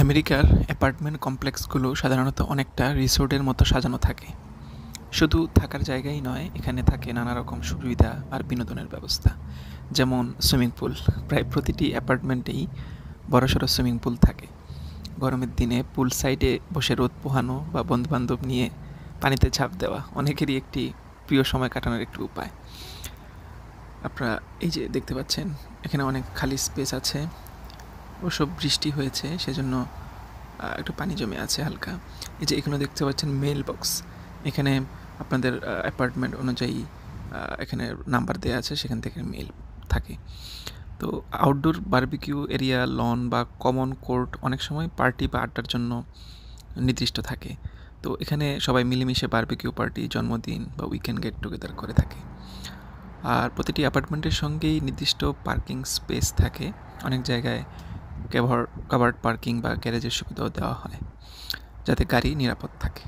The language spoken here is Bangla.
আমেরিকার অ্যাপার্টমেন্ট কমপ্লেক্সগুলো সাধারণত অনেকটা রিসোর্টের মতো সাজানো থাকে। শুধু থাকার জায়গাই নয়, এখানে থাকে নানা রকম সুবিধা আর বিনোদনের ব্যবস্থা। যেমন সুইমিং পুল। প্রায় প্রতিটি অ্যাপার্টমেন্টেই বড়সড় সুইমিং পুল থাকে। গরমের দিনে পুল সাইডে বসে রোদ পোহানো বা বন্ধুবান্ধব নিয়ে পানিতে ঝাঁপ দেওয়া অনেকেরই একটি প্রিয় সময় কাটানোর একটি উপায়। আপনারা এই যে দেখতে পাচ্ছেন, এখানে অনেক খালি স্পেস আছে। ওসব বৃষ্টি হয়েছে, সেজন্য একটু পানি জমে আছে হালকা। এই যে এখানে দেখতে পাচ্ছেন মেল বক্স। এখানে আপনাদের অ্যাপার্টমেন্ট অনুযায়ী এখানে নাম্বার দেওয়া আছে, সেখান থেকে মেল থাকে। তো আউটডোর বারবিকিউ এরিয়া, লন বা কমন কোর্ট অনেক সময় পার্টি বা আড্ডার জন্য নির্দিষ্ট থাকে। তো এখানে সবাই মিলেমিশে বারবিকিউ পার্টি, জন্মদিন বা উইকেন্ড গেট টুগেদার করে থাকে। আর প্রতিটি অ্যাপার্টমেন্টের সঙ্গেই নির্দিষ্ট পার্কিং স্পেস থাকে। অনেক জায়গায় কাভার্ড পার্কিং বা গ্যারেজের সুবিধাও দেওয়া হয়, যাতে গাড়ি নিরাপদ থাকে।